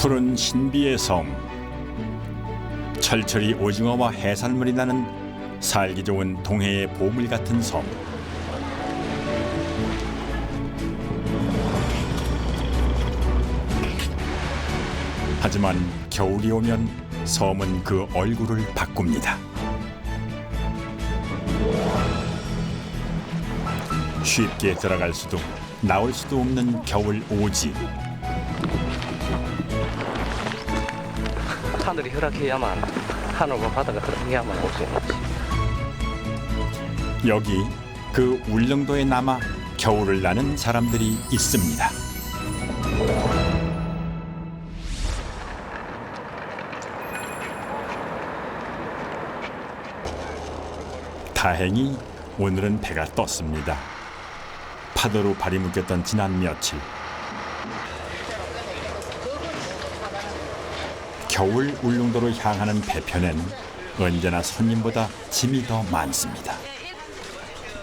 푸른 신비의 섬, 철철이 오징어와 해산물이 나는 살기 좋은 동해의 보물 같은 섬. 하지만 겨울이 오면 섬은 그 얼굴을 바꿉니다. 쉽게 들어갈 수도 나올 수도 없는 겨울 오지. 하늘이 허락해야만, 하늘과 바다가 허락해야만 올 수 있는 거지. 여기 그 울릉도에 남아 겨울을 나는 사람들이 있습니다. 다행히 오늘은 배가 떴습니다. 파도로 발이 묶였던 지난 며칠, 겨울 울릉도로 향하는 배편엔 언제나 손님보다 짐이 더 많습니다.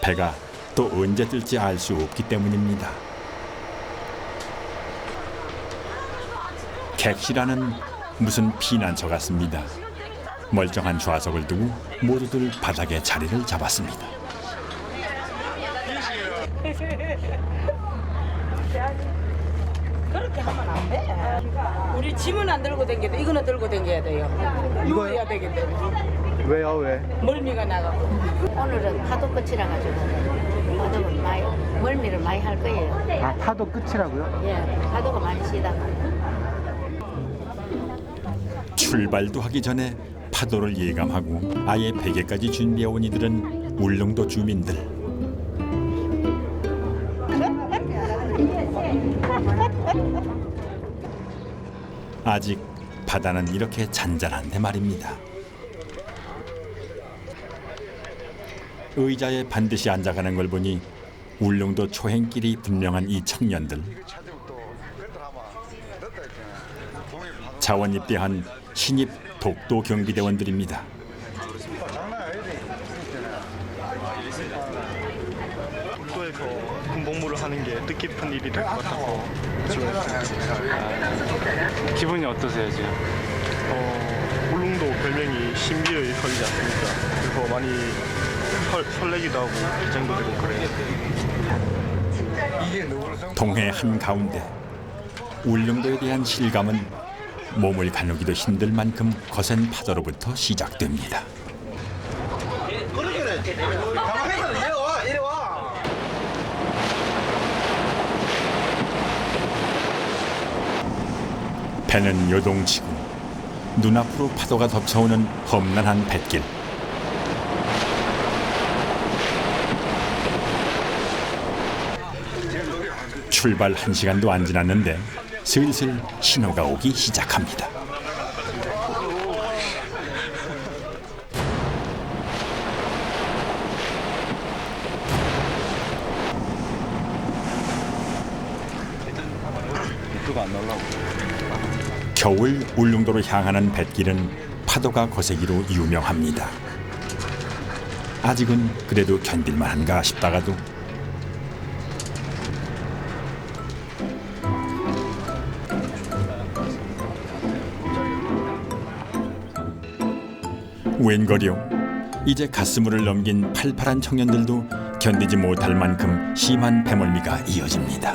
배가 또 언제 뜰지 알 수 없기 때문입니다. 객실안은 무슨 피난처 같습니다. 멀쩡한 좌석을 두고 모두들 바닥에 자리를 잡았습니다. 그렇게 하면 안 돼. 우리 짐은 안 들고 다녀도 이거는 들고 다녀야 돼요. 이거 해야 되기 때문에. 왜요, 왜? 멀미가 나가고. 오늘은 파도 끝이라 가지고 파도는 많이 멀미를 많이 할 거예요. 아, 파도 끝이라고요? 예, 파도가 많이 치다가 출발도 하기 전에 파도를 예감하고 아예 베개까지 준비해온 이들은 울릉도 주민들. 아직 바다는 이렇게 잔잔한데 말입니다. 의자에 반드시 앉아가는 걸 보니 울릉도 초행길이 분명한 이 청년들. 자원 입대한 신입 독도 경비대원들입니다. 독도에서 군복무를 하는 게 뜻깊은 일이 될 것 같아서 기분이 어떠세요 지금? 울릉도 별명이 신비의 섬이지 않습니까? 그래서 많이 설레기도 하고 긴장도 되고 그래요. 동해 한가운데 울릉도에 대한 실감은 몸을 가누기도 힘들 만큼 거센 파도로부터 시작됩니다. 배는 요동치고 눈앞으로 파도가 덮쳐오는 험난한 뱃길. 출발 1시간도 안 지났는데 슬슬 신호가 오기 시작합니다. 겨울 울릉도로 향하는 뱃길은 파도가 거세기로 유명합니다. 아직은 그래도 견딜만한가 싶다가도 웬걸요? 이제 가스물을 넘긴 팔팔한 청년들도 견디지 못할 만큼 심한 배멀미가 이어집니다.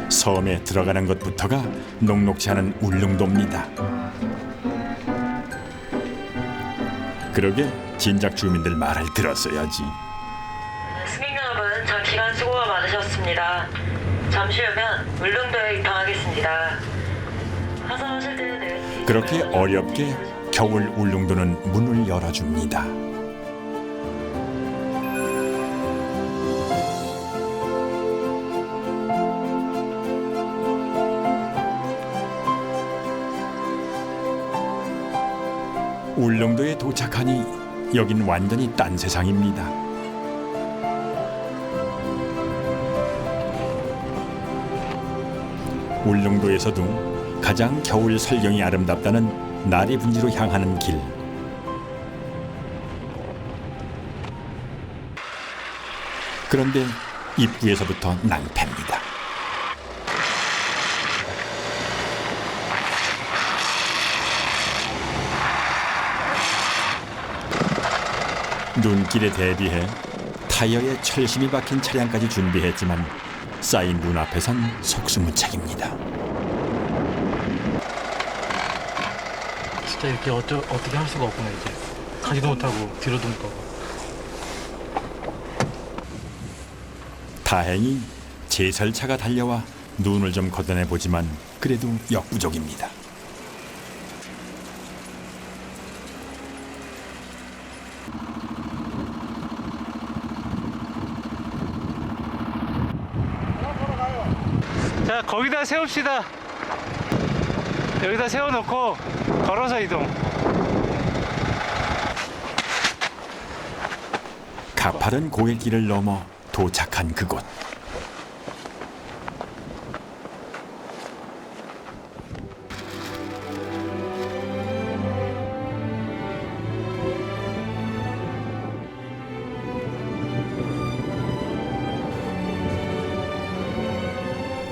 섬에 들어가는 것부터가 녹록지 않은 울릉도입니다. 그러게 진작 주민들 말을 들었어야지. 승객 여러분, 전 기간 수고가 많으셨습니다. 잠시 후면 울릉도에 입항하겠습니다. 하산하실 때는 내려주세요. 그렇게 어렵게 겨울 울릉도는 문을 열어줍니다. 울릉도에 도착하니 여긴 완전히 딴 세상입니다. 울릉도에서도 가장 겨울 설경이 아름답다는 나리분지로 향하는 길. 그런데 입구에서부터 낭패입니다. 눈길에 대비해 타이어에 철심이 박힌 차량까지 준비했지만 쌓인 눈 앞에선 속수무책입니다. 진짜 이렇게 어떻게 할 수가 없구나 이제. 가지도 못하고 뒤로도 못 가고. 다행히 제설차가 달려와 눈을 좀 걷어내 보지만 그래도 역부족입니다. 자, 거기다 세웁시다. 여기다 세워놓고 걸어서 이동. 가파른 고갯길을 넘어 도착한 그곳.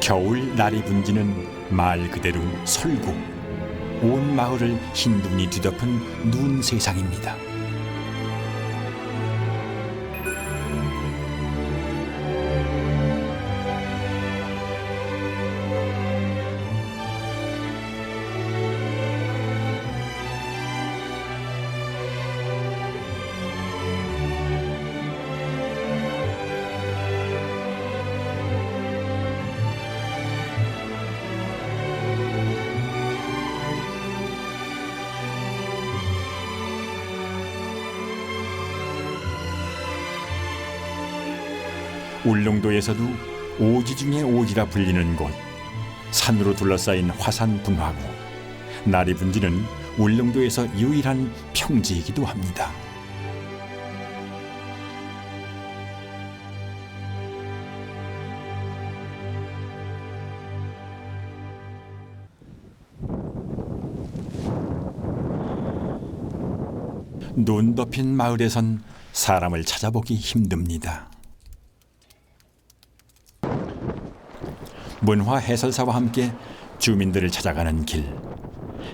겨울 날이 분지는 말 그대로 설국. 온 마을을 흰 눈이 뒤덮은 눈 세상입니다. 울릉도에서도 오지 중에 오지라 불리는 곳, 산으로 둘러싸인 화산 분화구. 날이 분지는 울릉도에서 유일한 평지이기도 합니다. 눈 덮인 마을에선 사람을 찾아보기 힘듭니다. 문화 해설사와 함께 주민들을 찾아가는 길.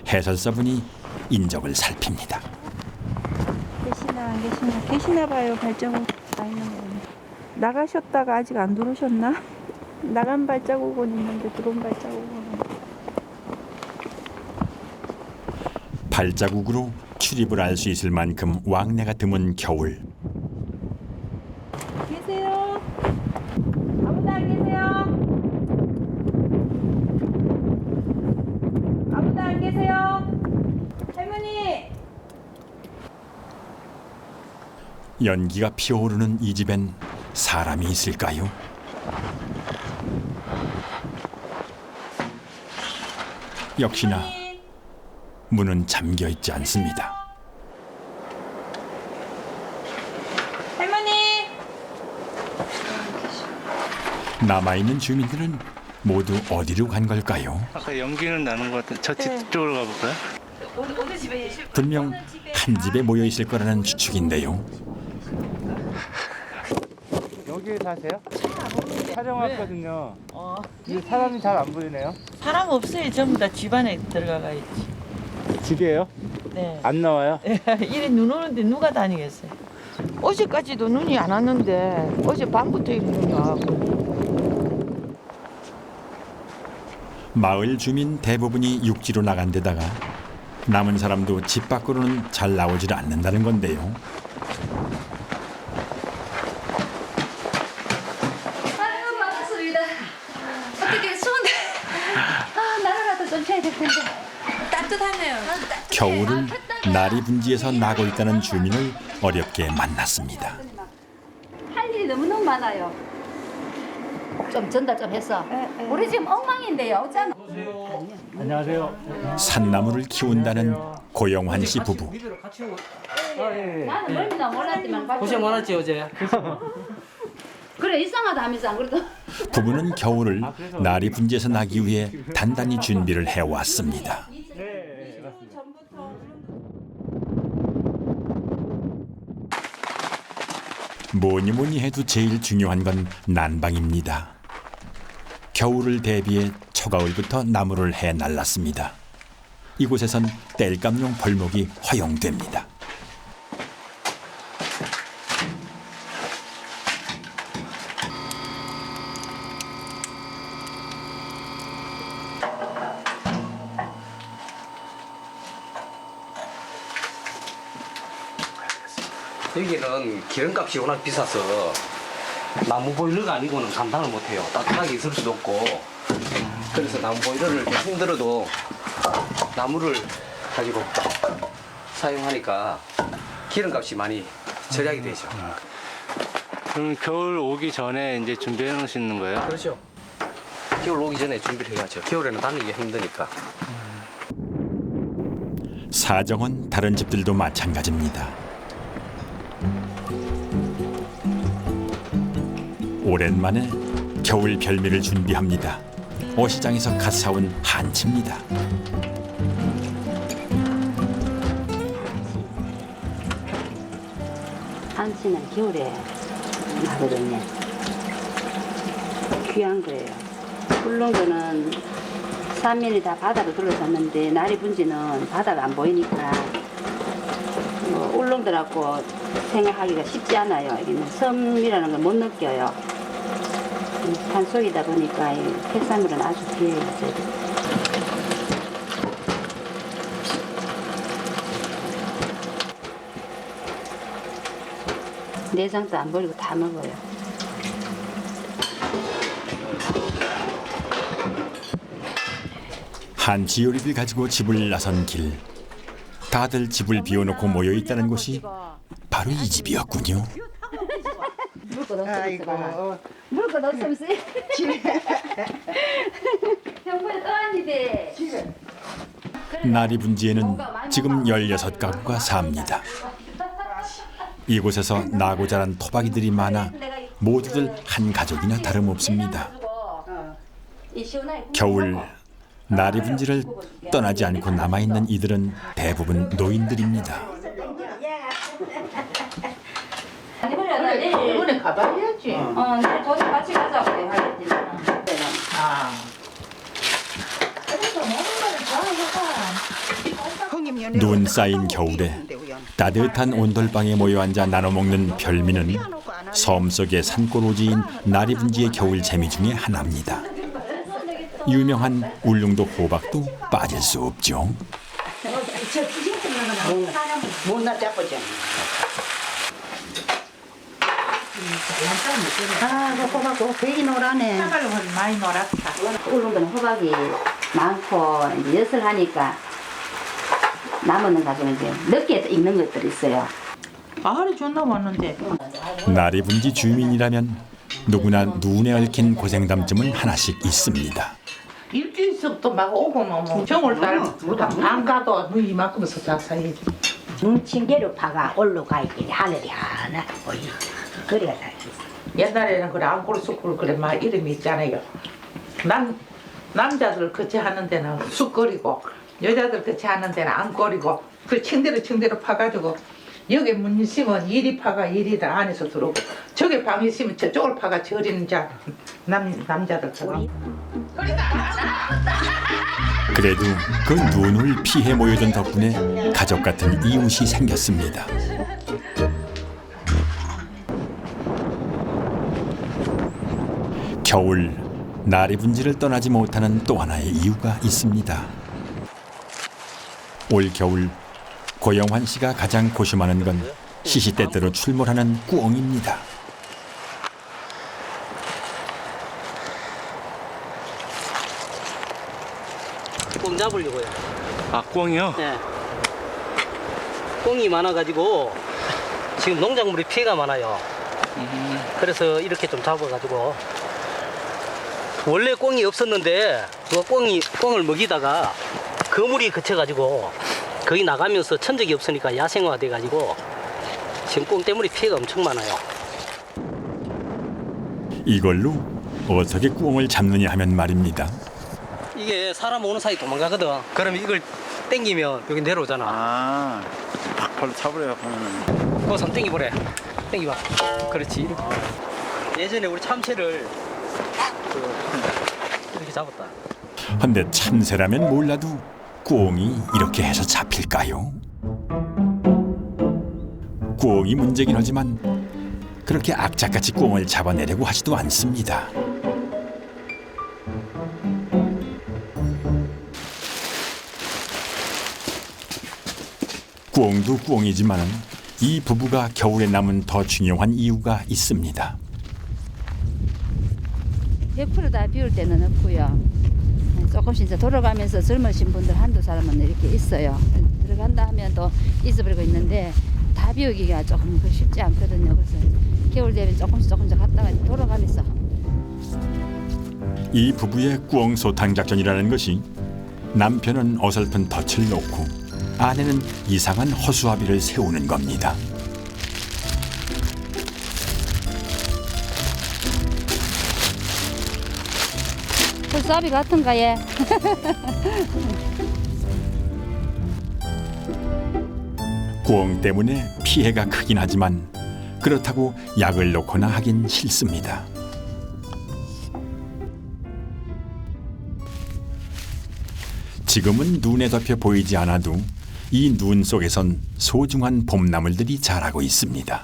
해설사분이 인적을 살핍니다. 계시나 안 계시나? 계시나 봐요. 발자국 나 있는 거. 나가셨다가 아직 안 들어오셨나? 나간 발자국은 있는데 들어온 발자국은. 발자국으로 출입을 알 수 있을 만큼 왕래가 드문 겨울. 계세요? 아무도 안 계세요? 아무도 안 계세요? 할머니! 연기가 피어오르는 이 집엔 사람이 있을까요? 역시나 문은 잠겨 있지 않습니다. 할머니! 남아있는 주민들은 모두 어디로 간 걸까요? 아까 연기는 나는 것 같아. 저 뒤쪽으로 가볼까요? 분명 한 집에 모여 있을 거라는 추측인데요. 여기에 사세요? 촬영 왔거든요. 근데 사람이 잘 안 보이네요. 사람 없어요. 전부 다 집 안에 들어가 있지. 집이에요? 네. 안 나와요? 이래 눈 오는데 누가 다니겠어요? 어제까지도 눈이 안 왔는데 어제 밤부터 이렇게 눈이 와갖고. 마을 주민 대부분이 육지로 나간 데다가 남은 사람도 집 밖으로는 잘 나오질 않는다는 건데요. 아유, 반갑습니다. 어떻게 추운데? 아, 나라라도 좀 펴야 될 텐데. 따뜻하네요. 겨울을 날이 분지에서 나고 있다는 주민을 어렵게 만났습니다. 할 일이 너무너무 많아요. 좀 전달 좀 했어. 우리 지금 엉망인데요. 없잖아. 안녕하세요. 산나무를 키운다는 고영환 씨 부부. 나는 멀미나 몰랐지만 고생 많았지 어제. 그래 이상하다 하면서 안 그래도 부부는 겨울을 날이 분지에서 나기 위해 단단히 준비를 해왔습니다. 뭐니 해도 제일 중요한 건 난방입니다. 겨울을 대비해 초가을부터 나무를 해 날랐습니다. 이곳에선 땔감용 벌목이 허용됩니다. 여기는 기름값이 워낙 비싸서 나무 보일러가 아니고는 감당을 못해요. 따뜻하게 있을 수도 없고. 그래서 나무 보일러를 좀 힘들어도 나무를 가지고 사용하니까 기름값이 많이 절약이 되죠. 그럼 겨울 오기 전에 이제 준비해 놓으시는 거예요? 그렇죠. 겨울 오기 전에 준비를 해야죠. 겨울에는 다니기가 힘드니까. 사정은 다른 집들도 마찬가지입니다. 오랜만에 겨울 별미를 준비합니다. 어시장에서 갓 사온 한치입니다. 한치는 겨울에 나거든요. 귀한 거예요. 울릉도는 3일이 다 바다로 둘러쌌는데 날이 분지는 바다가 안 보이니까 울릉도라고 생각하기가 쉽지 않아요. 여기는 섬이라는 걸 못 느껴요. 산속이다 보니까 이 해산물은 아주 귀해요. 내장도 안 버리고 다 먹어요. 한치 요리를 가지고 집을 나선 길. 다들 집을 비워놓고 모여 있다는 곳이 바로 이 집이었군요. 물건 없으면 쓰. 형부에 떠왔는데. 나리 분지에는 지금 16가구가 삽니다. 이곳에서 나고 자란 토박이들이 많아 모두들 한 가족이나 다름없습니다. 겨울 나리 분지를 떠나지 않고 남아있는 이들은 대부분 노인들입니다. 이번에 가봐야지. 내일 도시 같이 가자고 하겠지. 눈 쌓인 겨울에 따뜻한 온돌방에 모여 앉아 나눠 먹는 별미는 섬 속의 산골오지인 나리 분지의 겨울 재미 중에 하나입니다. 유명한 울릉도 호박도 빠질 수 없죠. 못나 잡아줘. 호박도 되게 노라네. 많이 놀았다. 울릉도는 호박이 많고 이제 엿을 하니까 남은 가지고 이제 늦게 익는 것들이 있어요. 가을이 존나 왔는데. 나리 분지 주민이라면 누구나 눈에 얽힌 고생담쯤은 하나씩 있습니다. 일주일서부터 막 오고는 뭐 정월달 안 가도 눈 이만큼에서 작사해지. 뭉친개로 파가 올라가 있길래 하늘이 하나 보이. 그래야 다 옛날에는 그래 안골 쑥골 그래 막 이름이 있잖아요. 남자들 그치 하는 데는 쑥거리고 여자들 그치 하는 데는 안거리고 그 층대로 파가지고 여기 문 있으면 이리 파가 이리들 안에서 들어오고 저기 방 있으면 저쪽을 파가 저리는 자 남자들 파가. 그래도 그 눈을 피해 모여든 덕분에 가족 같은 이웃이 생겼습니다. 겨울 나리 분지를 떠나지 못하는 또 하나의 이유가 있습니다. 올 겨울 고영환 씨가 가장 고심하는 건 시시때때로 출몰하는 꿩입니다. 꽁 잡으려고요. 아, 꿩이요? 네. 꽁이 많아가지고 지금 농작물이 피해가 많아요. 그래서 이렇게 좀 잡아가지고 원래 꽁이 없었는데 그 꽁을 먹이다가 거물이 그쳐가지고 거기 나가면서 천적이 없으니까 야생화 돼가지고 지금 꽁 때문에 피해가 엄청 많아요. 이걸로 어떻게 꿩을 잡느냐 하면 말입니다. 이게 사람 오는 사이 도망가거든. 그러면 이걸 땡기면 여기 내려오잖아. 아, 바로 잡으래요, 그러면. 그거 손 땡기버려. 땡겨봐. 그렇지. 이렇게. 예전에 우리 참새를 이렇게 잡았다. 헌데 참새라면 몰라도 꾸엉이 이렇게 해서 잡힐까요? 꾸엉이 문제긴 하지만 그렇게 악착같이 꾸엉을 잡아내려고 하지도 않습니다. 꾸엉도 꾸엉이지만 이 부부가 겨울에 남은 더 중요한 이유가 있습니다. 100%다 비울 때는 없고요. 조금씩 이제 돌아가면서 젊으신 분들 한두 사람은 이렇게 있어요. 들어간다 하면 또 잊어버리고 있는데 다 비우기가 조금 쉽지 않거든요. 그래서 겨울 되면 조금씩 갔다가 돌아가면서. 이 부부의 꾸엉 소탕 작전이라는 것이 남편은 어설픈 덫을 놓고 아내는 이상한 허수아비를 세우는 겁니다. 허수아비 같은가 얘. 꾸엉 때문에 피해가 크긴 하지만 그렇다고 약을 놓거나 하긴 싫습니다. 지금은 눈에 덮여 보이지 않아도 이 눈 속에선 소중한 봄나물들이 자라고 있습니다.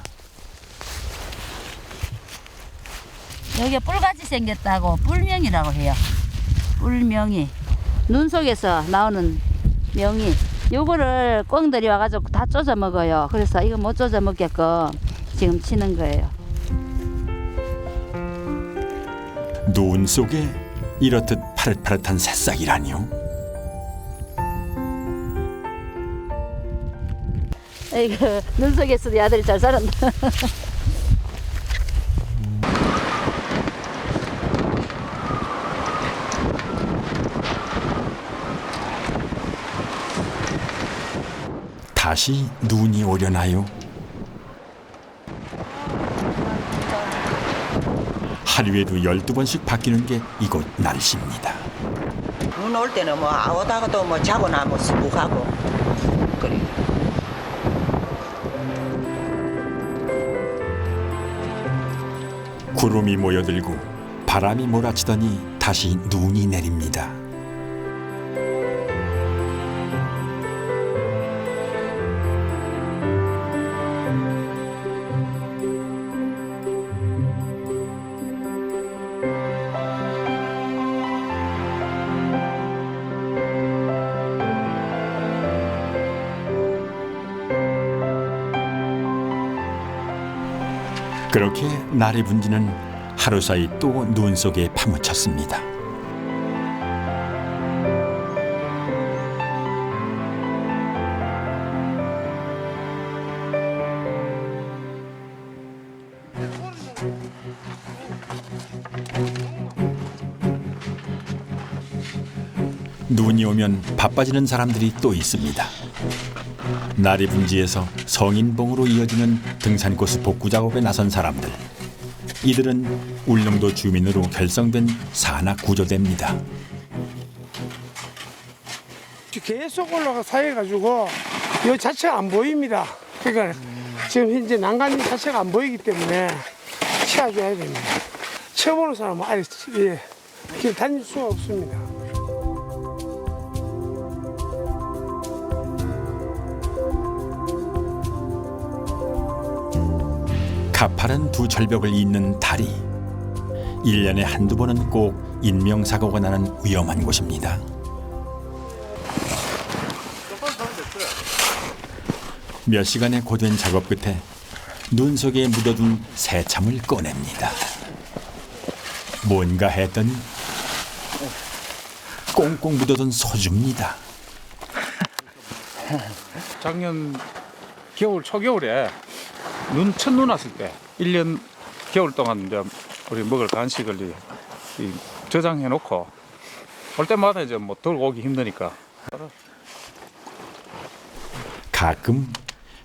여기에 뿔같이 생겼다고 뿔명이라고 해요. 뿔명이. 눈 속에서 나오는 명이. 요거를 꿩들이 와가지고 다 쪼져 먹어요. 그래서 이거 못 쪼져 먹게끔 지금 치는 거예요. 눈 속에 이렇듯 파릇파릇한 새싹이라니요. 이거 눈 속에서도 아들이 잘 살았다. 다시 눈이 오려나요? 하루에도 12번씩 바뀌는 게 이곳 날씨입니다. 눈 올 때는 뭐 오다가도 뭐 자고나 뭐 수국하고 그래. 구름이 모여들고 바람이 몰아치더니 다시 눈이 내립니다. 그렇게 날이 분지는 하루 사이 또 눈 속에 파묻혔습니다. 눈이 오면 바빠지는 사람들이 또 있습니다. 날이 분지에서 성인봉으로 이어지는 등산코스 복구 작업에 나선 사람들. 이들은 울릉도 주민으로 결성된 산악구조대입니다. 계속 올라가 사해가지고 이 자체가 안 보입니다. 그러니까 지금 현재 난간 자체가 안 보이기 때문에 치워줘야 됩니다. 쳐보는 사람은 아예 길 다닐 수가 없습니다. 가파른 두 절벽을 잇는 다리. 1년에 한두 번은 꼭 인명사고가 나는 위험한 곳입니다. 몇 시간의 고된 작업 끝에 눈 속에 묻어둔 새참을 꺼냅니다. 뭔가 했더니 꽁꽁 묻어둔 소주입니다. 작년 겨울 초겨울에 첫눈 왔을 때 1년 겨울 동안 이제 우리 먹을 간식을 저장해 놓고 올 때마다 이제 뭐 들고 오기 힘드니까 가끔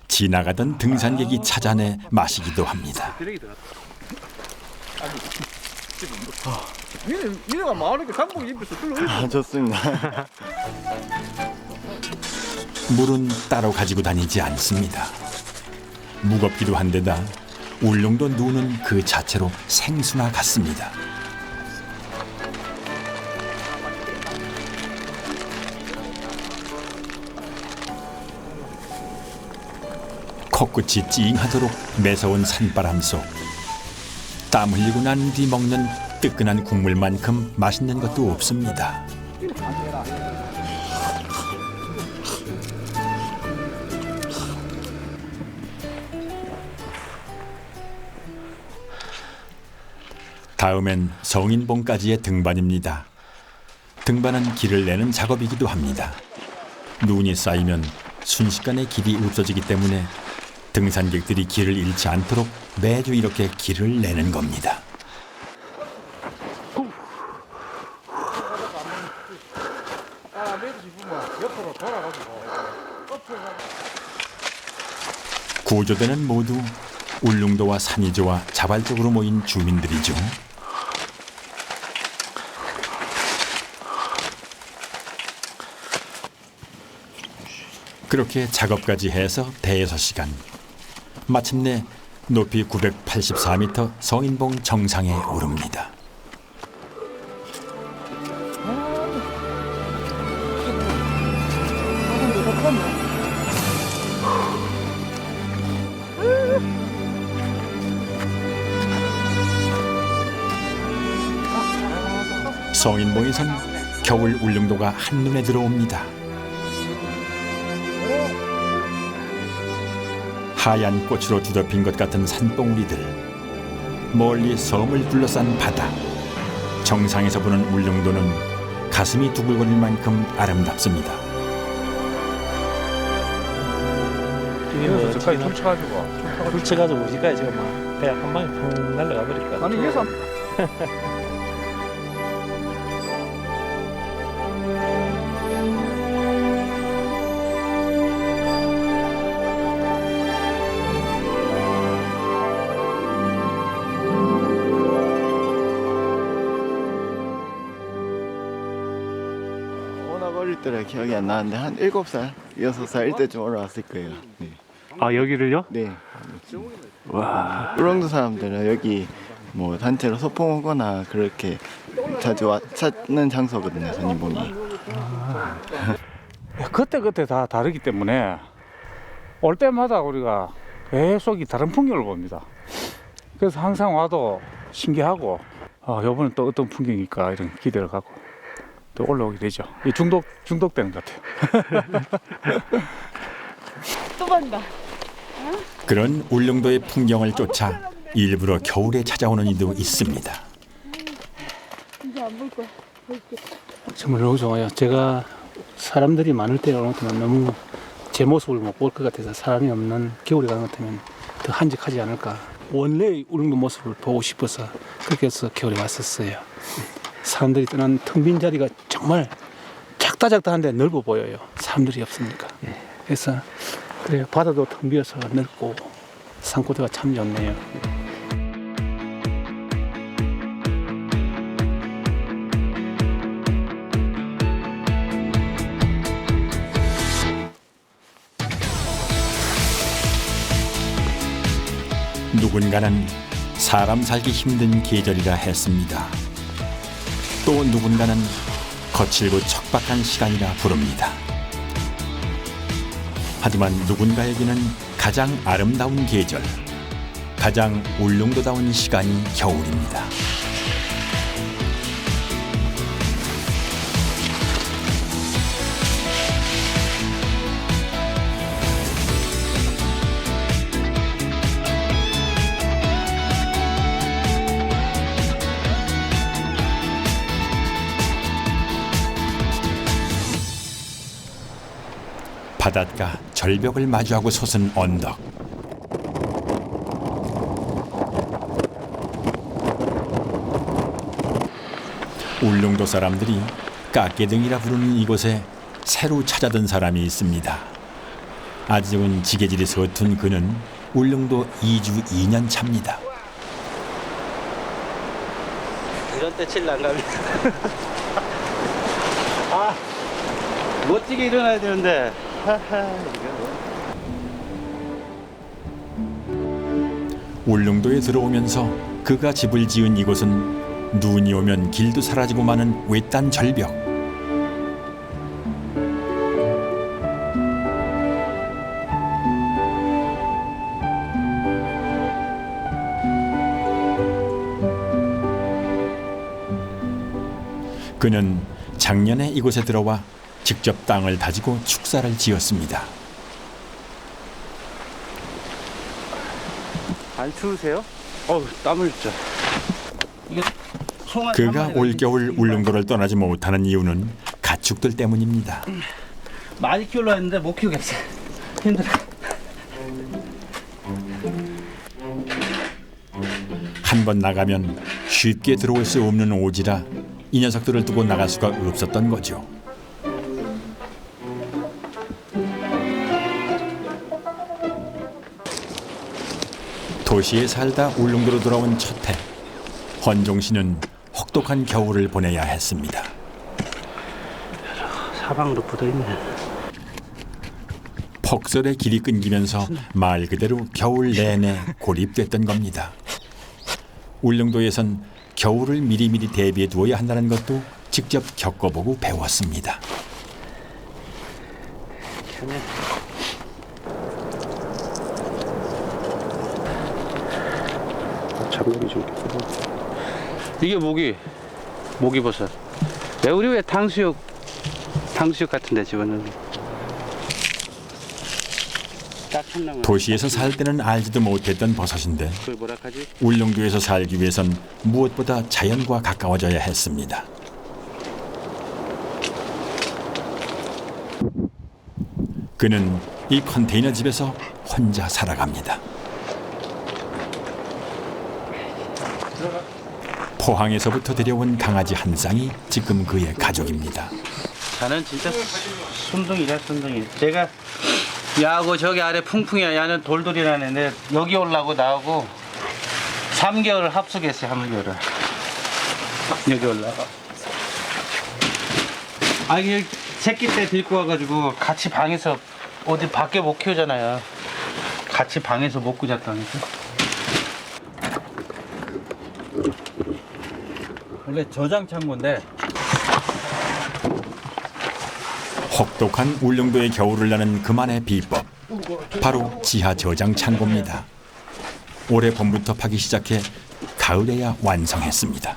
지나가던 등산객이 찾아내 마시기도 합니다. 미래가 마을이니까 상복 입에서 들러. 좋습니다. 물은 따로 가지고 다니지 않습니다. 무겁기도 한데다 울릉도 눈은 그 자체로 생수나 같습니다. 코끝이 찡하도록 매서운 산바람 속 땀 흘리고 난 뒤 먹는 뜨끈한 국물만큼 맛있는 것도 없습니다. 다음엔 성인봉까지의 등반입니다. 등반은 길을 내는 작업이기도 합니다. 눈이 쌓이면 순식간에 길이 없어지기 때문에 등산객들이 길을 잃지 않도록 매주 이렇게 길을 내는 겁니다. 구조대는 모두 울릉도와 산이 좋아 자발적으로 모인 주민들이죠. 그렇게 작업까지 해서 대여섯 시간. 마침내 높이 984m 성인봉 정상에 오릅니다. 성인봉에선 겨울 울릉도가 한눈에 들어옵니다. 하얀 꽃으로 뒤덮인 것 같은 산봉우리들, 멀리 섬을 둘러싼 바다, 정상에서 보는 울릉도는 가슴이 두근거릴 만큼 아름답습니다. 이게 뭐 저까지 훔쳐가지고 훔쳐가지고 우리까지 지금 막 그냥 한 방에 펑 날아가 버릴까. 아니 여기서 어릴 때라 기억이 안 나는데 한 7살, 6살 이때쯤 올라왔을 거예요. 네. 아 여기를요? 네. 와. 울릉도 사람들은 여기 뭐 단체로 소풍 오거나 그렇게 자주 찾는 장소거든요, 선인봉이. 그때 다 다르기 때문에 올 때마다 우리가 계속 다른 풍경을 봅니다. 그래서 항상 와도 신기하고 이번엔 또 어떤 풍경일까 이런 기대를 갖고 또 올라오게 되죠. 이 중독되는 것 같아요. 또 본다. 그런 울릉도의 풍경을 쫓아 일부러 겨울에 찾아오는 이도 있습니다. 이제 안 볼 거야. 정말 너무 좋아요. 제가 사람들이 많을 때 오는 것같면 너무 제 모습을 못 볼 것 같아서 사람이 없는 겨울에 가는 것 같으면 더 한적하지 않을까. 원래 울릉도 모습을 보고 싶어서 그렇게 해서 겨울에 왔었어요. 사람들이 떠난 텅 빈 자리가 정말 작다한데 넓어 보여요. 사람들이 없으니까. 그래서 그래요. 바다도 텅 비어서 넓고 산고대가 참 좋네요. 누군가는 사람 살기 힘든 계절이라 했습니다. 또 누군가는 거칠고 척박한 시간이라 부릅니다. 하지만 누군가에게는 가장 아름다운 계절, 가장 울릉도다운 시간이 겨울입니다. 바닷가 절벽을 마주하고 솟은 언덕. 울릉도 사람들이 깎개등이라 부르는 이곳에 새로 찾아든 사람이 있습니다. 아직은 지게질이 서툰 그는 울릉도 2주 2년 차입니다. 이런 때 칠 안 갑니다. 아, 멋지게 일어나야 되는데. 울릉도에 들어오면서 그가 집을 지은 이곳은 눈이 오면 길도 사라지고 마는 외딴 절벽. 그는 작년에 이곳에 들어와 직접 땅을 다지고 축사를 지었습니다. 안 추우세요? 땀을 흘려. 그가 올겨울 울릉도를 떠나지 못하는 이유는 가축들 때문입니다. 많이 키우려 했는데 못 키우겠어요. 힘들어. 한 번 나가면 쉽게 들어올 수 없는 오지라 이 녀석들을 두고 나갈 수가 없었던 거죠. 도시에 살다 울릉도로 돌아온 첫 해, 헌종 씨는 혹독한 겨울을 보내야 했습니다. 사방으로 붙어있네. 폭설의 길이 끊기면서 말 그대로 겨울 내내 고립됐던 겁니다. 울릉도에선 겨울을 미리미리 대비해 두어야 한다는 것도 직접 겪어보고 배웠습니다. 장갑이 좀 이게 모기버섯. 우리 왜 탕수육 같은데 집어넣는. 도시에서 살 때는 알지도 못했던 버섯인데 그걸 뭐라 하지? 울릉도에서 살기 위해선 무엇보다 자연과 가까워져야 했습니다. 그는 이 컨테이너 집에서 혼자 살아갑니다. 포항에서부터 데려온 강아지 한 쌍이 지금 그의 가족입니다. 자는 진짜 순둥이라 순둥이. 제가 야하고 저기 아래 풍풍이야. 야는 돌돌이라는 애인데 여기 올라고 나하고 3개월 합숙했어요. 3개월을. 여기 올라가. 이게 새끼 때 데리고 와가지고 같이 방에서 어디 밖에 못 키우잖아요. 같이 방에서 먹고 잤다니까. 원래 저장 창고인데 혹독한 울릉도의 겨울을 나는 그만의 비법, 바로 지하 저장 창고입니다. 올해 봄부터 파기 시작해 가을에야 완성했습니다.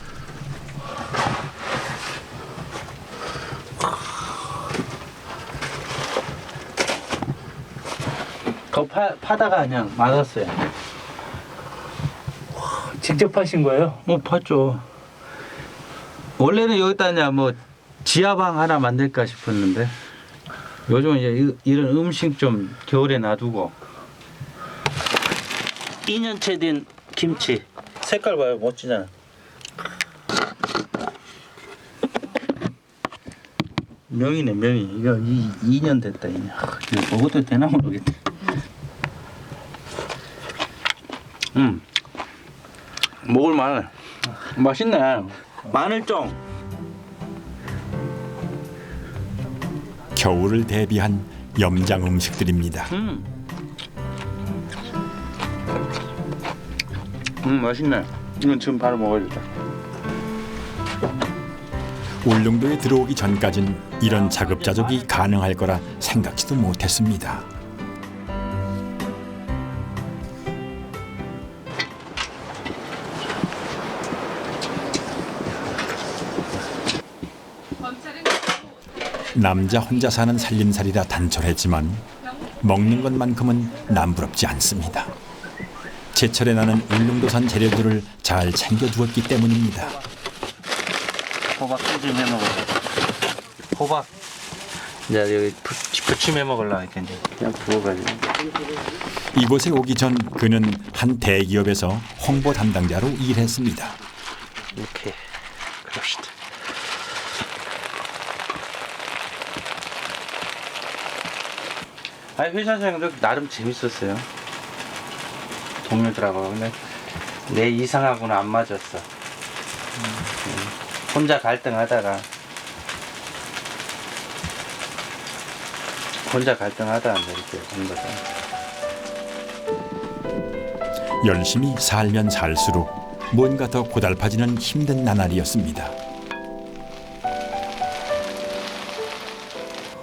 그거 파다가 그냥 맞았어요. 직접 파신 거예요? 팠죠. 원래는 여기다 뭐 지하방 하나 만들까 싶었는데 요즘은 이제 이런 음식 좀 겨울에 놔두고. 2년째 된 김치. 색깔 봐요, 멋지잖아. 명이네, 명이. 이거 2년 됐다, 2년. 이거 먹어도 되나 모르겠다. 먹을만해. 맛있네. 마늘쫑. 겨울을 대비한 염장 음식들입니다. 맛있네. 이건 지금 바로 먹어야겠다. 울릉도에 들어오기 전까진 이런 자급자족이 가능할 거라 생각지도 못했습니다. 남자 혼자 사는 살림살이라 단촐했지만 먹는 것만큼은 남부럽지 않습니다. 제철에 나는 울릉도산 재료들을 잘 챙겨두었기 때문입니다. 호박 좀 해 먹어. 호박. 이제 여기 부침 해 먹으려고 이렇게 이제 그냥 부어가지고. 이곳에 오기 전 그는 한 대기업에서 홍보 담당자로 일했습니다. 이렇게 그럽시다. 회사 생활도 나름 재밌었어요. 동료들하고. 근데 내 이상하고는 안 맞았어. 혼자 갈등하다가 이렇게 한 거죠. 열심히 살면 살수록 뭔가 더 고달파지는 힘든 나날이었습니다.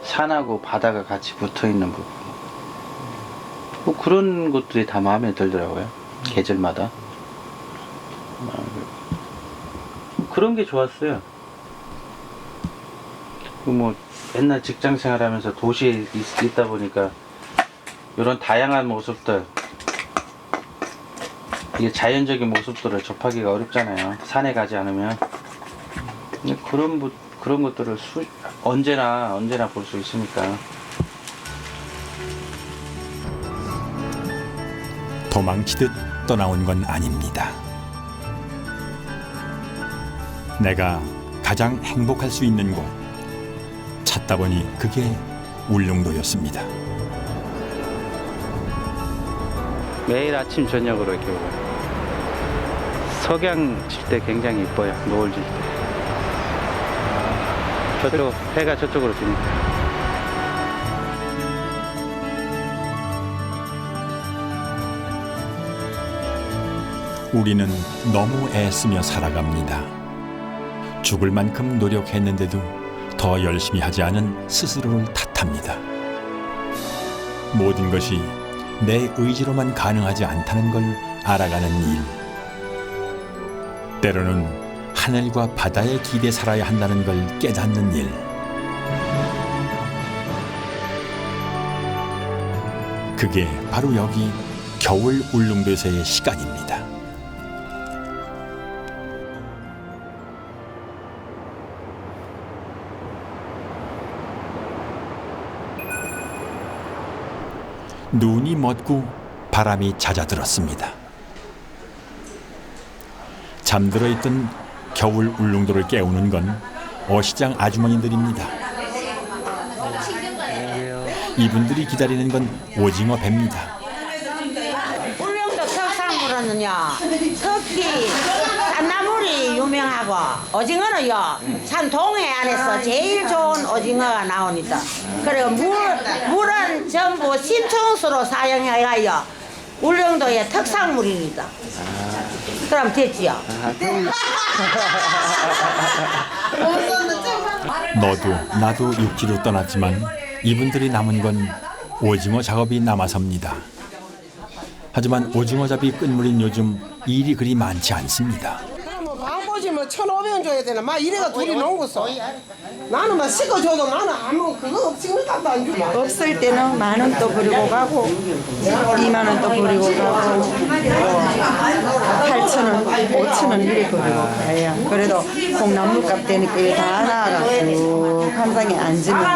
산하고 바다가 같이 붙어있는 부분, 뭐 그런 것들이 다 마음에 들더라고요. 계절마다 그런 게 좋았어요. 뭐 옛날 직장 생활하면서 도시에 있다 보니까 이런 다양한 모습들, 이게 자연적인 모습들을 접하기가 어렵잖아요. 산에 가지 않으면. 근데 그런 것들을 언제나 볼 수 있으니까. 도망치듯 떠나온 건 아닙니다. 내가 가장 행복할 수 있는 곳, 찾다 보니 그게 울릉도였습니다. 매일 아침 저녁으로 이렇게 오고, 석양 질 때 굉장히 이뻐요. 노을 질 때. 저쪽 해가 저쪽으로 지니까. 우리는 너무 애쓰며 살아갑니다. 죽을 만큼 노력했는데도 더 열심히 하지 않은 스스로를 탓합니다. 모든 것이 내 의지로만 가능하지 않다는 걸 알아가는 일. 때로는 하늘과 바다에 기대 살아야 한다는 걸 깨닫는 일. 그게 바로 여기 겨울 울릉도에서의 시간입니다. 눈이 멎고 바람이 잦아들었습니다. 잠들어 있던 겨울 울릉도를 깨우는 건 어시장 아주머니들입니다. 이분들이 기다리는 건 오징어 배입니다. 울릉도 특산물은요, 특히 산나물이 유명하고 오징어는요, 산 동해 안에서 제일 좋은 오징어가 나옵니다. 그리고 물은 전부 심청수로 사용해가요 울릉도의 특산물입니다. 그럼 됐지요? 너도 나도 육지로 떠났지만 이분들이 남은 건 오징어 작업이 남아서입니다. 하지만 오징어 잡이 끝물인 요즘 일이 그리 많지 않습니다. 망보지 뭐 1,500원 줘야 되나? 막 이래가 둘이 놓고서 나는 막 씻어줘도 나는 아무 그거 없는 값도 안 주고 없을 때는 10,000원 또 버리고 가고 20,000원 또 버리고 가고 8,000원, 5,000원 이래 버리고 가요. 그래도 콩나물값 되니까 이게 다 나와가지고 감상에 앉으면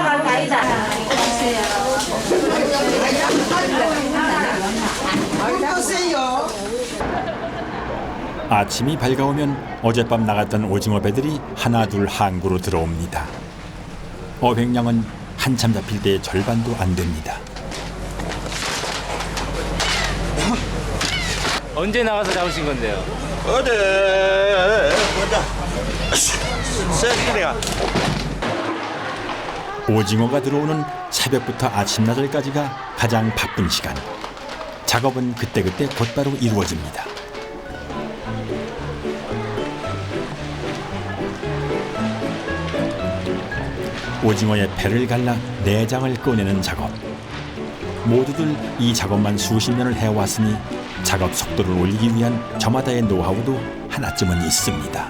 아침이 밝아오면 어젯밤 나갔던 오징어 배들이 하나둘 항구로 들어옵니다. 어획량은 한참 잡힐 때의 절반도 안 됩니다. 언제 나가서 잡으신 건데요? 어제 오징어가 들어오는 새벽부터 아침나절까지가 가장 바쁜 시간. 작업은 그때그때 곧바로 이루어집니다. 오징어의 배를 갈라 내장을 꺼내는 작업. 모두들 이 작업만 수십 년을 해왔으니 작업 속도를 올리기 위한 저마다의 노하우도 하나쯤은 있습니다.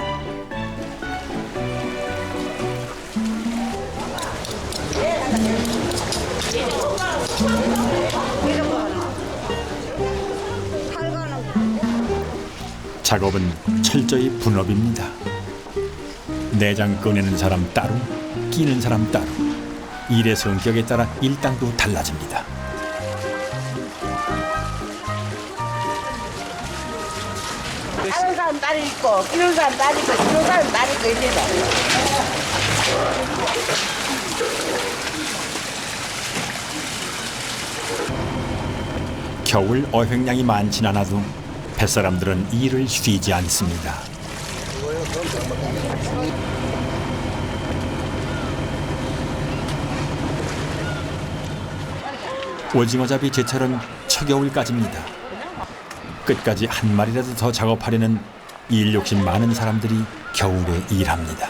작업은 철저히 분업입니다. 내장 꺼내는 사람 따로, 끼는 사람 따로. 일의 성격에 따라 일당도 달라집니다. 다른 사람 딸이 있고, 끼는 사람 딸이 있고, 끼는 사람 딸이 있고 이래요. 겨울 어획량이 많진 않아도 뱃사람들은 일을 쉬지 않습니다. 오징어잡이 제철은 초겨울까지입니다. 끝까지 한 마리라도 더 작업하려는 일 욕심 많은 사람들이 겨울에 일합니다.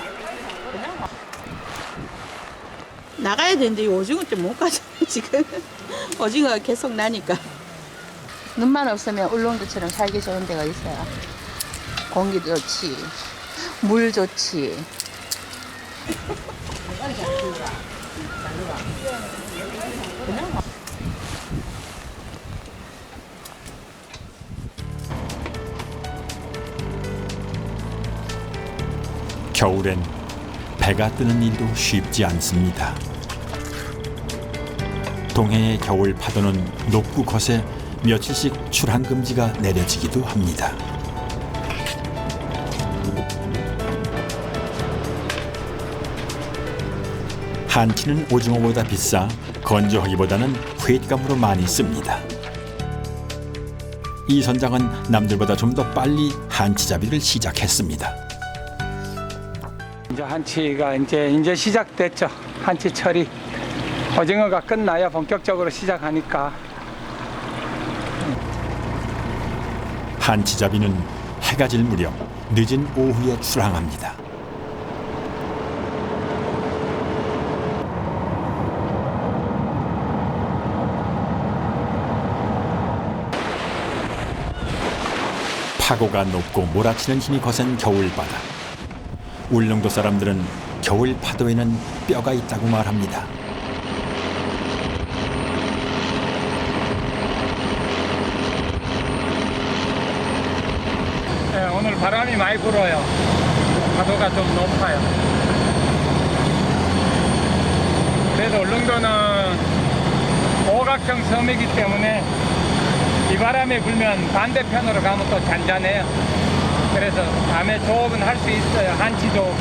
나가야 되는데 이 오징어 좀 못 가죠 지금. 오징어가 계속 나니까. 눈만 없으면 울릉도처럼 살기 좋은 데가 있어요. 공기도 좋지, 물 좋지. 겨울엔 배가 뜨는 일도 쉽지 않습니다. 동해의 겨울 파도는 높고 거세 며칠씩 출항 금지가 내려지기도 합니다. 한치는 오징어보다 비싸 건조하기보다는 횟감으로 많이 씁니다. 이 선장은 남들보다 좀 더 빨리 한치잡이를 시작했습니다. 이제 한치가 이제 시작됐죠. 한치 철이 오징어가 끝나야 본격적으로 시작하니까. 한치잡이는 해가 질 무렵 늦은 오후에 출항합니다. 파고가 높고 몰아치는 힘이 거센 겨울바다. 울릉도 사람들은 겨울 파도에는 뼈가 있다고 말합니다. 네, 오늘 바람이 많이 불어요. 파도가 좀 높아요. 그래도 울릉도는 오각형 섬이기 때문에 이 바람이 불면 반대편으로 가면 또 잔잔해요. 그래서 밤에 조업은 할 수 있어요. 한치도.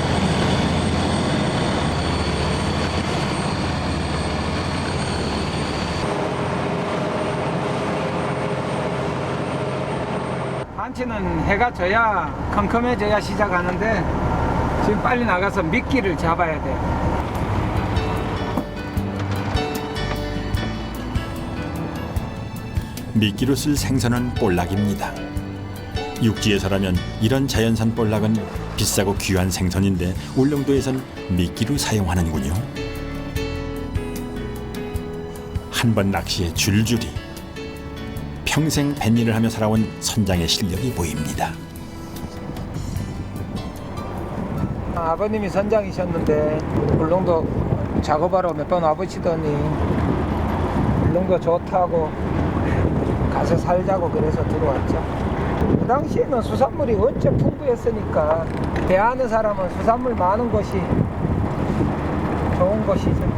한치는 해가 져야 컴컴해져야 시작하는데 지금 빨리 나가서 미끼를 잡아야 돼요. 미끼로 쓸 생선은 볼락입니다. 육지에서라면 이런 자연산 볼락은 비싸고 귀한 생선인데 울릉도에선 미끼로 사용하는군요. 한 번 낚시에 줄줄이 평생 뱃일을 하며 살아온 선장의 실력이 보입니다. 아버님이 선장이셨는데 울릉도 작업하러 몇 번 와보시더니 울릉도 좋다고 가서 살자고 그래서 들어왔죠. 그 당시에는 수산물이 원체 풍부했으니까 대하는 사람은 수산물 많은 곳이 좋은 곳이죠.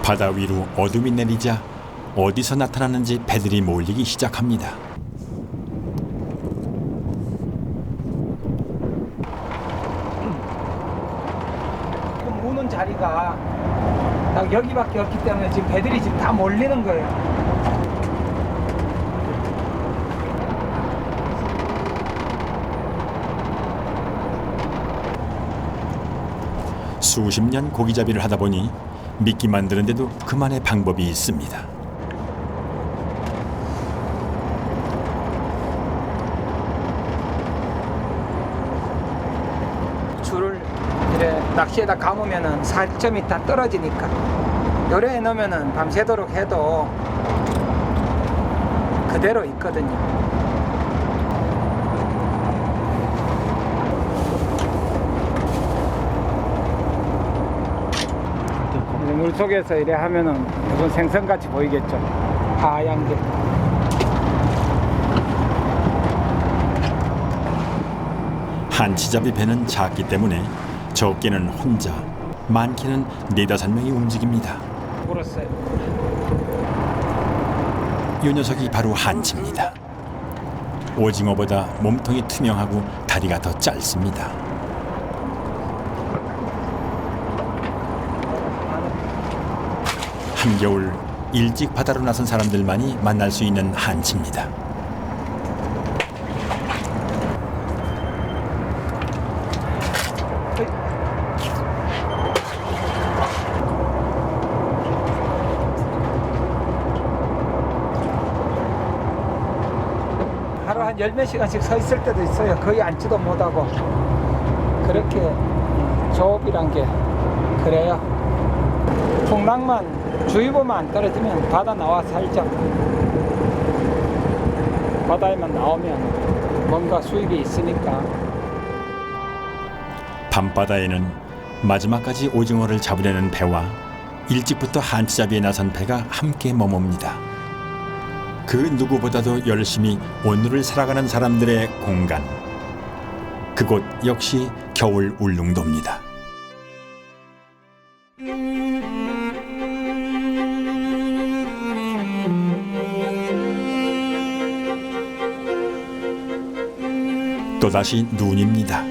바다 위로 어둠이 내리자 어디서 나타나는지 배들이 몰리기 시작합니다. 무는 자리가 딱 여기밖에 없기 때문에 지금 배들이 지금 다 몰리는 거예요. 수십 년 고기잡이를 하다 보니 미끼 만드는데도 그만의 방법이 있습니다. 줄을 이래 낚시에다 감으면은 살점이 다 떨어지니까 요래에 넣으면은 밤새도록 해도 그대로 있거든요. 물 속에서 이래 하면은 무슨 생선같이 보이겠죠. 하얀 게. 한치잡이 배는 작기 때문에 적게는 혼자, 많게는 4-5명이 움직입니다. 물었어요. 이 녀석이 바로 한치입니다. 오징어보다 몸통이 투명하고 다리가 더 짧습니다. 한겨울 일찍 바다로 나선 사람들만이 만날 수 있는 한치입니다. 한 10몇 시간씩 서 있을 때도 있어요. 거의 앉지도 못하고. 그렇게 조업이란 게 그래요. 풍랑만 주의보만 안 떨어지면 바다 나와 살짝 바다에만 나오면 뭔가 수입이 있으니까. 밤바다에는 마지막까지 오징어를 잡으려는 배와 일찍부터 한치잡이에 나선 배가 함께 머뭅니다. 그 누구보다도 열심히 오늘을 살아가는 사람들의 공간. 그곳 역시 겨울 울릉도입니다. 또다시 눈입니다.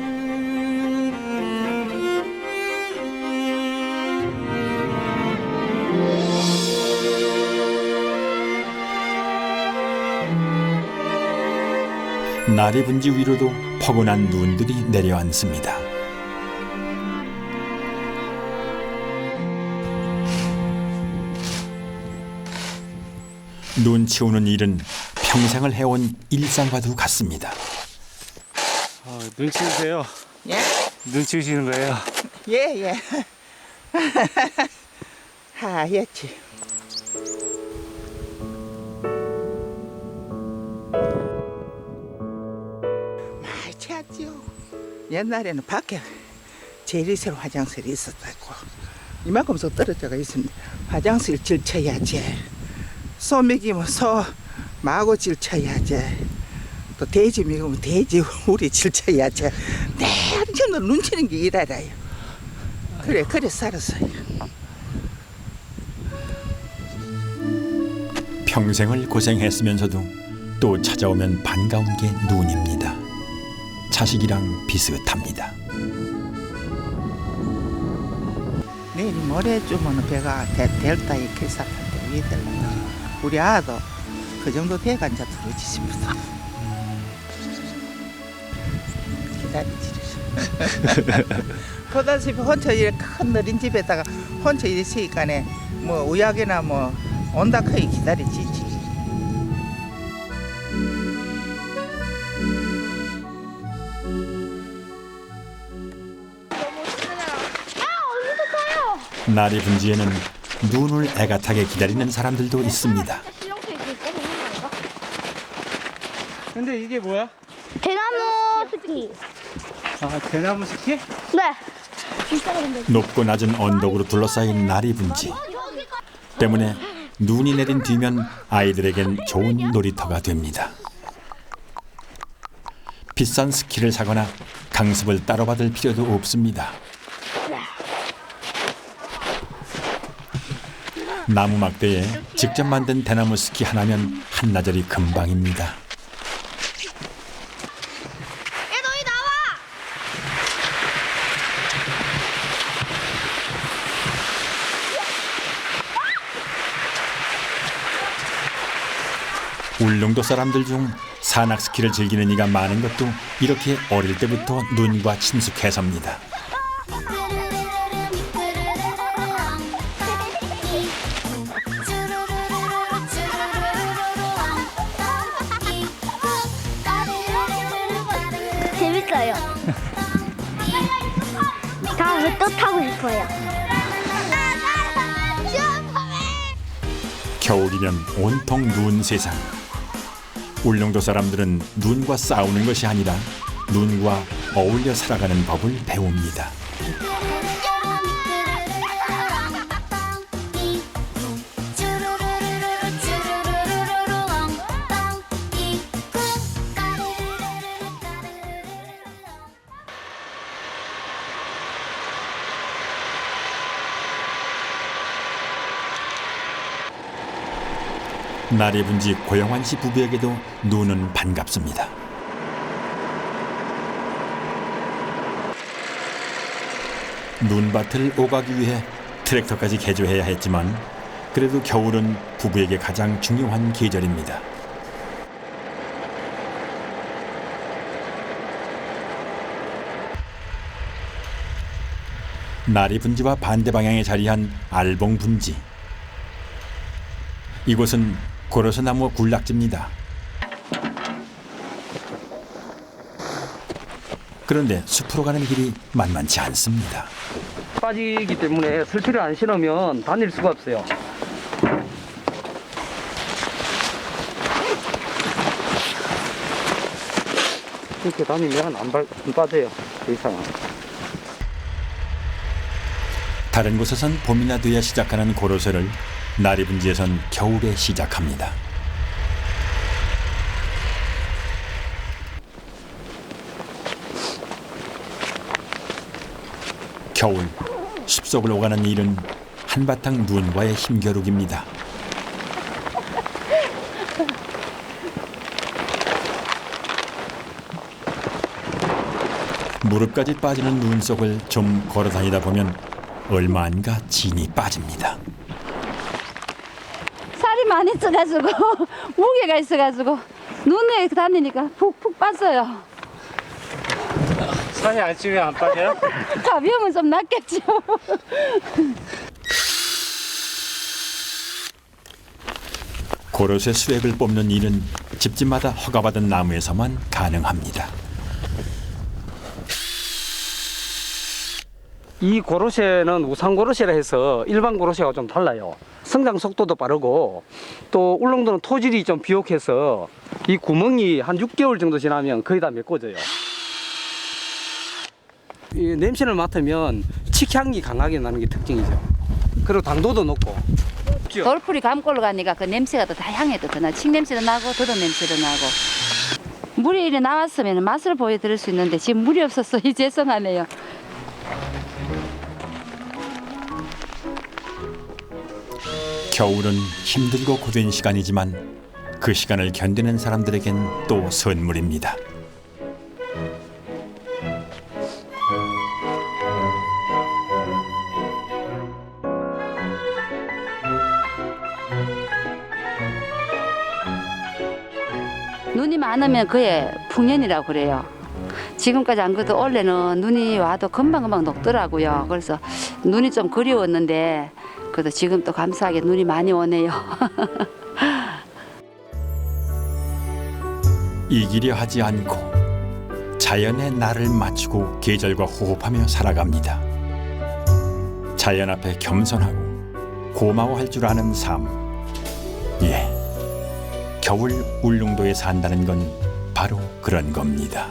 나리분지 위로도 포근한 눈들이 내려앉습니다. 눈 치우는 일은 평생을 해온 일상과도 같습니다. 눈 치우세요. 예? 눈 치우시는 거예요? 예. 하였지. 많이 치웠지요. 옛날에는 밖에 제리실 화장실이 있었다고. 이만큼씩 떨어져가 있습니다. 화장실 질쳐야지. 소 먹이면 소 마구 질쳐야지. 또 돼지 먹으면 돼지 우리 질쳐야지. 내한테는 눈치는 게 일하라요. 그래 살았어요. 평생을 고생했으면서도 또 찾아오면 반가운 게 눈입니다. 자식이랑 비슷합니다. 내일 모레쯤은 배가 델타에 개사한테 왜 될까? 우리 아도 그 정도 돼가 이제 들어오지 싶어서 기다리지. 보다시피 혼자 이렇게 큰 느린 집에다가 혼자 있으니까네 뭐 우약이나 뭐 온다 거의 기다리지지. 나리분지에는 눈을 애가타게 기다리는 사람들도 있습니다. 근데 이게 뭐야? 대나무 스키. 아, 대나무 스키? 네. 높고 낮은 언덕으로 둘러싸인 나리분지 때문에 눈이 내린 뒤면 아이들에겐 좋은 놀이터가 됩니다. 비싼 스키를 사거나 강습을 따로 받을 필요도 없습니다. 나무 막대에 직접 만든 대나무 스키 하나면 한나절이 금방입니다. 울릉도 사람들 중 산악 스키를 즐기는 이가 많은 것도 이렇게 어릴 때부터 눈과 친숙해서입니다. 재밌어요. 다음에 또 타고 싶어요. 겨울이면 온통 눈 세상. 울릉도 사람들은 눈과 싸우는 것이 아니라 눈과 어울려 살아가는 법을 배웁니다. 나리분지 고영환 씨 부부에게도 눈은 반갑습니다. 눈밭을 오가기 위해 트랙터까지 개조해야 했지만 그래도 겨울은 부부에게 가장 중요한 계절입니다. 나리분지와 반대 방향에 자리한 알봉분지. 이곳은 고로쇠나무 군락지입니다. 그런데 숲으로 가는 길이 만만치 않습니다. 빠지기 때문에 슬피를 안 신으면 다닐 수가 없어요. 이렇게 다니면 안 빠져요. 더 이상은. 다른 곳에선 봄이나 돼야 시작하는 고로쇠를 나리분지에선 겨울에 시작합니다. 겨울 숲속을 오가는 일은 한바탕 눈과의 힘겨루기입니다. 무릎까지 빠지는 눈 속을 좀 걸어 다니다 보면 얼마 안가 진이 빠집니다. 살이 많이 쪄가지고 무게가 있어가지고 눈에 다니니까 푹푹 빠져요. 살이 안 찌면 안 빠져요? 가벼우면 좀 낫겠죠. 고로쇠 수액을 뽑는 일은 집집마다 허가받은 나무에서만 가능합니다. 이 고로쇠는 우산 고로쇠라 해서 일반 고로쇠와 좀 달라요. 성장 속도도 빠르고 또 울릉도는 토질이 좀 비옥해서 이 구멍이 한 6개월 정도 지나면 거의 다 메꿔져요. 이 냄새를 맡으면 칡향이 강하게 나는 게 특징이죠. 그리고 당도도 높고. 돌풀이 감골로 가니까 그 냄새가 또 다양해도 나 칡 냄새도 나고 더덕 냄새도 나고. 물이 이래 나왔으면 맛을 보여드릴 수 있는데 지금 물이 없어서 죄송하네요. 겨울은 힘들고 고된 시간이지만 그 시간을 견디는 사람들에겐 또 선물입니다. 눈이 많으면 그게 풍년이라고 그래요. 지금까지 안 그래도 원래는 눈이 와도 금방금방 녹더라고요. 그래서 눈이 좀 그리웠는데 그래도 지금 또 감사하게 눈이 많이 오네요. 이기려 하지 않고 자연의 날을 맞추고 계절과 호흡하며 살아갑니다. 자연 앞에 겸손하고 고마워할 줄 아는 삶. 예, 겨울 울릉도에 산다는 건 바로 그런 겁니다.